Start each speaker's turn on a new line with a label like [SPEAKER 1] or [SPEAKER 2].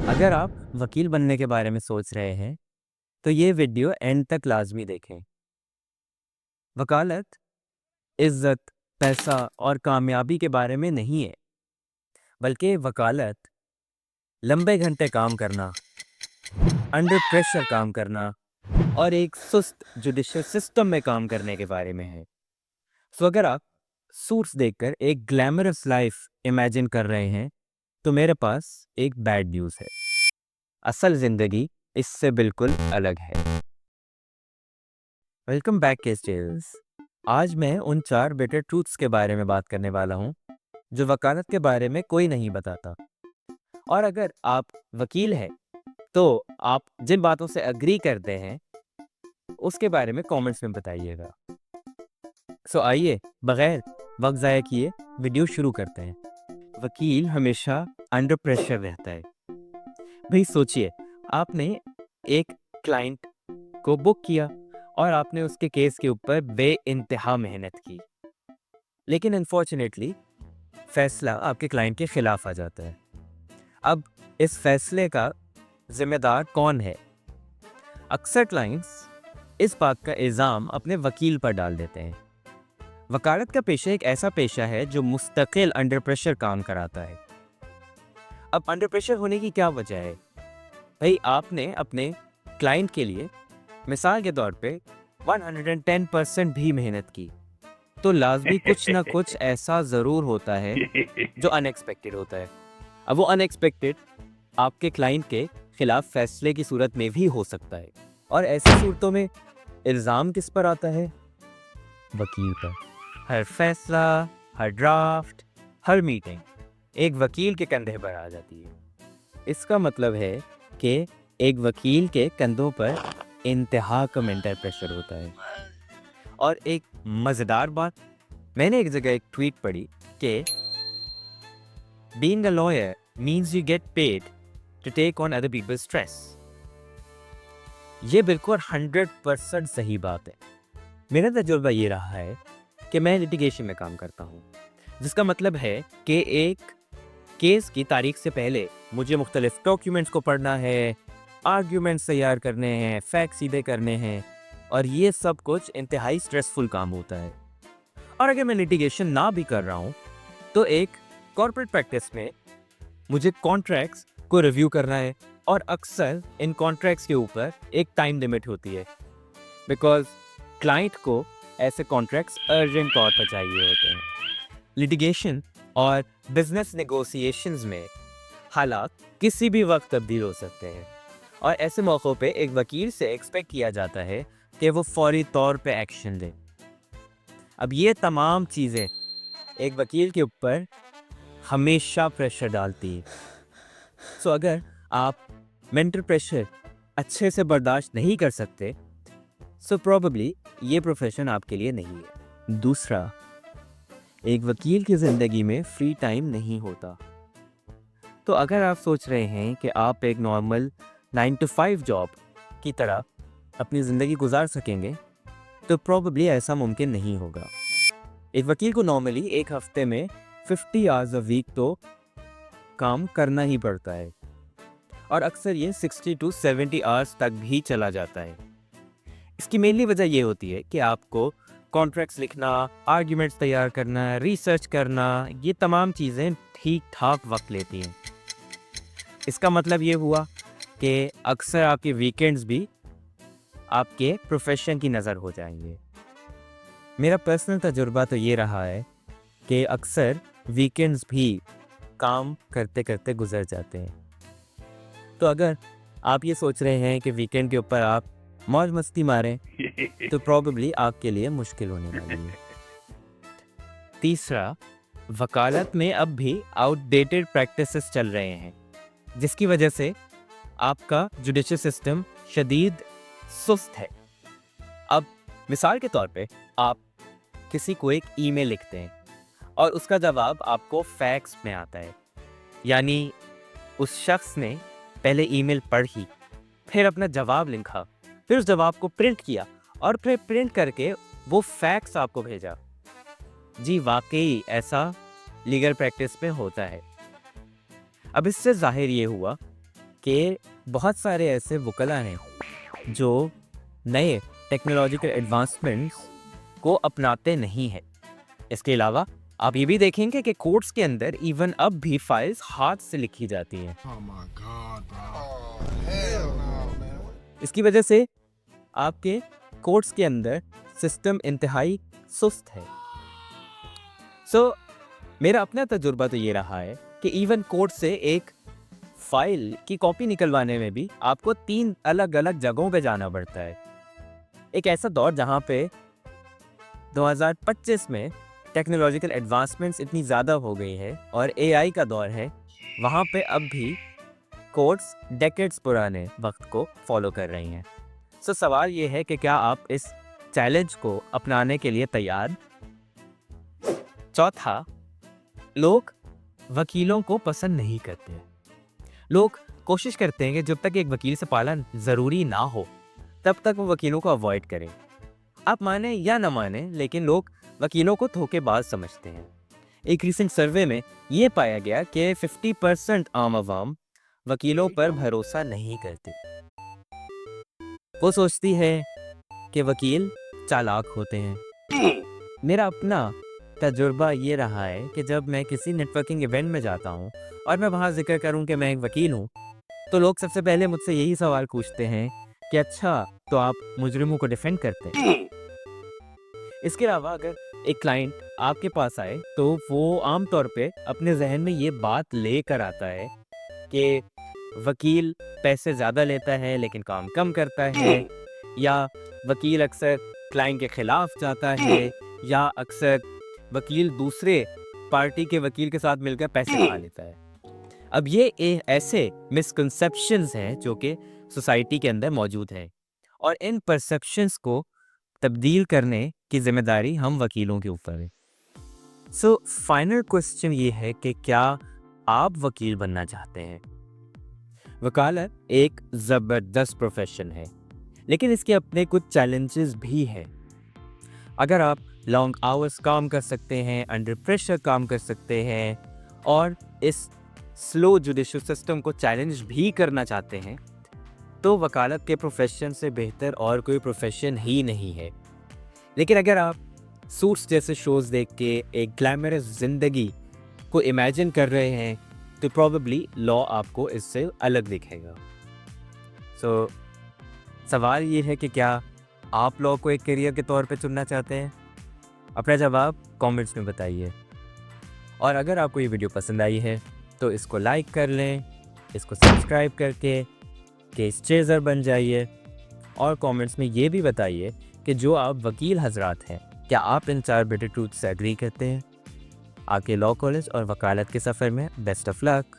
[SPEAKER 1] अगर आप वकील बनने के बारे में सोच रहे हैं तो ये वीडियो एंड तक लाजमी देखें। वकालत इज्जत, पैसा और कामयाबी के बारे में नहीं है, बल्कि वकालत लंबे घंटे काम करना, अंडर प्रेशर काम करना और एक सुस्त जुडिशियल सिस्टम में काम करने के बारे में है। सो अगर आप सूट्स देखकर एक ग्लैमरस लाइफ इमेजिन कर रहे हैं तो मेरे पास एक बैड न्यूज़ है। असल जिंदगी इससे बिल्कुल अलग है। Welcome back case tales. आज मैं उन 4 बिटर ट्रूथ्स के बारे में बात करने वाला हूँ जो वकालत के बारे में कोई नहीं बताता। और अगर आप वकील हैं तो आप जिन बातों से अग्री करते हैं उसके बारे में कमेंट्स में बताइएगा। सो आइए बगैर वक्त ज़ाया किए वीडियो शुरू करते हैं। वकील हमेशा अंडर प्रेशर रहता है। भाई सोचिए, आपने एक क्लाइंट को बुक किया और आपने उसके केस के ऊपर बेइंतहा मेहनत की, लेकिन अनफॉर्चुनेटली फैसला आपके क्लाइंट के खिलाफ आ जाता है। अब इस फैसले का जिम्मेदार कौन है? अक्सर क्लाइंट्स इस बात का इल्ज़ाम अपने वकील पर डाल देते हैं। वकालत का पेशा एक ऐसा पेशा है जो मुस्तकिल अंडर प्रेशर काम कराता है। अब अंडर प्रेशर होने की क्या वजह है? भाई आपने अपने क्लाइंट के लिए मिसाल के तौर पे 110% भी मेहनत की, तो लाजमी कुछ ना कुछ ऐसा ज़रूर होता है जो अनएक्सपेक्टेड होता है। अब वो अनएक्सपेक्टेड आपके क्लाइंट के खिलाफ फैसले की सूरत में भी हो सकता है, और ऐसी सूरतों में इल्ज़ाम किस पर आता है? वकील पर। हर फैसला, हर ड्राफ्ट, हर मीटिंग एक वकील के कंधे पर आ जाती है। इसका मतलब है कि एक वकील के कंधों पर इंतहा का मेंटल प्रेशर होता है। और एक मज़ेदार बात, मैंने एक जगह एक ट्वीट पढ़ी कि being a lawyer means you get paid to take on other people's stress. ये बिल्कुल 100% सही बात है। मेरा तजुर्बा ये रहा है कि मैं लिटिगेशन में काम करता हूँ, जिसका मतलब है कि एक केस की तारीख से पहले मुझे मुख्तलिफ डॉक्यूमेंट्स को पढ़ना है, आर्ग्यूमेंट्स तैयार करने हैं, फैक्ट सीधे करने हैं, और ये सब कुछ इंतहाई स्ट्रेसफुल काम होता है। और अगर मैं लिटिगेशन ना भी कर रहा हूँ तो एक कॉर्पोरेट प्रैक्टिस में मुझे कॉन्ट्रैक्ट्स को रिव्यू करना है, और अक्सर इन कॉन्ट्रैक्ट्स के ऊपर एक टाइम लिमिट होती है, बिकॉज क्लाइंट को ऐसे कॉन्ट्रैक्ट्स अर्जेंट तौर पर चाहिए होते हैं। लिटिगेशन और बिजनेस नेगोशिएशंस में हालात किसी भी वक्त तब्दील हो सकते हैं, और ऐसे मौक़ों पे एक वकील से एक्सपेक्ट किया जाता है कि वो फौरी तौर पे एक्शन ले। अब ये तमाम चीज़ें एक वकील के ऊपर हमेशा प्रेशर डालती है। सो अगर आप मेंटल प्रेशर अच्छे से बर्दाश्त नहीं कर सकते, सो प्रोबेबली ये प्रोफेशन आपके लिए नहीं है। दूसरा, एक वकील की ज़िंदगी में फ्री टाइम नहीं होता। तो अगर आप सोच रहे हैं कि आप एक नॉर्मल 9 to 5 जॉब की तरह अपनी ज़िंदगी गुजार सकेंगे, तो प्रोबेबली ऐसा मुमकिन नहीं होगा। एक वकील को नॉर्मली एक हफ्ते में 50 आवर्स अ वीक तो काम करना ही पड़ता है, और अक्सर ये 60 to 70 आवर्स तक भी चला जाता है। इसकी मेनली वजह ये होती है कि आपको कॉन्ट्रैक्ट्स लिखना, आर्ग्यूमेंट्स तैयार करना, रिसर्च करना, ये तमाम चीज़ें ठीक ठाक वक्त लेती हैं। इसका मतलब ये हुआ कि अक्सर आपके वीकेंड्स भी आपके प्रोफेशन की नज़र हो जाएंगे। मेरा पर्सनल तजुर्बा तो ये रहा है कि अक्सर वीकेंड्स भी काम करते करते गुजर जाते हैं। तो अगर आप ये सोच रहे हैं कि वीकेंड के ऊपर आप मौज मस्ती मारें, तो प्रोबेबली आपके लिए मुश्किल होने वाली है। तीसरा, वकालत में अब भी आउटडेटेड प्रैक्टिसेस चल रहे हैं, जिसकी वजह से आपका जुडिशियल सिस्टम शदीद सुस्त है। अब मिसाल के तौर पे आप किसी को एक ईमेल लिखते हैं और उसका जवाब आपको फैक्स में आता है, यानी उस शख्स ने पहले ईमेल पढ़ी, फिर अपना जवाब लिखा, फिर उस जवाब को प्रिंट किया और फिर प्रिंट करके वो फैक्स आपको भेजा। जी वाकई ऐसा लीगल प्रैक्टिस में होता है। अब इससे जाहिर ये हुआ कि बहुत सारे ऐसे वकला हैं जो नए टेक्नोलॉजिकल एडवांसमेंट्स को अपनाते नहीं हैं। इसके अलावा आप ये भी देखेंगे कि कोर्ट्स के अंदर इवन अब भी फाइल्स हाथ से लिखी जाती हैं।
[SPEAKER 2] Oh my God, bro. Oh, hell no, man.
[SPEAKER 1] इसकी वजह से आपके कोर्ट्स के अंदर सिस्टम इंतहाई सुस्त है। मेरा अपना तजुर्बा तो ये रहा है कि इवन कोर्ट से एक फाइल की कॉपी निकलवाने में भी आपको 3 अलग अलग जगहों पे जाना पड़ता है। एक ऐसा दौर जहाँ पे 2025 में टेक्नोलॉजिकल एडवांसमेंट्स इतनी ज़्यादा हो गई है और एआई का दौर है, वहाँ पे अब भी कोर्ट्स डेकेड्स पुराने वक्त को फॉलो कर रही हैं। सवाल ये है कि क्या आप इस चैलेंज को अपनाने के लिए तैयार? चौथा, लोग वकीलों को पसंद नहीं करते। लोग कोशिश करते हैं कि जब तक एक वकील से पालन ज़रूरी ना हो तब तक वो वकीलों को अवॉइड करें। आप माने या ना माने, लेकिन लोग वकीलों को धोखेबाज समझते हैं। एक रिसेंट सर्वे में ये पाया गया कि 50% आम आवाम वकीलों पर भरोसा नहीं करते। वो सोचती है कि वकील चालाक होते हैं। मेरा अपना तजुर्बा ये रहा है कि जब मैं किसी नेटवर्किंग इवेंट में जाता हूँ और मैं वहाँ जिक्र करूँ कि मैं एक वकील हूँ, तो लोग सबसे पहले मुझसे यही सवाल पूछते हैं कि अच्छा, तो आप मुजरिमों को डिफेंड करते हैं? इसके अलावा अगर एक क्लाइंट आपके पास आए तो वो आमतौर पे अपने जहन में ये बात लेकर आता है कि वकील पैसे ज़्यादा लेता है लेकिन काम कम करता है, या वकील अक्सर क्लाइंट के खिलाफ जाता है, या अक्सर वकील दूसरे पार्टी के वकील के साथ मिलकर पैसे खा लेता है। अब ये ऐसे मिसकंसेप्शंस हैं जो कि सोसाइटी के अंदर मौजूद हैं, और इन परसेप्शंस को तब्दील करने की जिम्मेदारी हम वकीलों के ऊपर है। फाइनल क्वेश्चन ये है कि क्या आप वकील बनना चाहते हैं? वकालत एक ज़बरदस्त प्रोफेशन है, लेकिन इसके अपने कुछ चैलेंजेस भी हैं। अगर आप लॉन्ग आवर्स काम कर सकते हैं, अंडर प्रेशर काम कर सकते हैं और इस स्लो जुडिशियल सिस्टम को चैलेंज भी करना चाहते हैं, तो वकालत के प्रोफेशन से बेहतर और कोई प्रोफेशन ही नहीं है। लेकिन अगर आप सूट्स जैसे शोज़ देख के एक ग्लैमरस ज़िंदगी को इमेजिन कर रहे हैं, तो प्रॉबेबली लॉ आपको इससे अलग दिखेगा। सवाल ये है कि क्या आप लॉ को एक करियर के तौर पे चुनना चाहते हैं? अपना जवाब कमेंट्स में बताइए। और अगर आपको ये वीडियो पसंद आई है तो इसको लाइक कर लें, इसको सब्सक्राइब करके केस चेज़र बन जाइए, और कमेंट्स में ये भी बताइए कि जो आप वकील हजरात हैं, क्या आप इन 4 बिटर ट्रूथ से एग्री करते हैं? आपके लॉ कॉलेज और वकालत के सफ़र में बेस्ट ऑफ लक।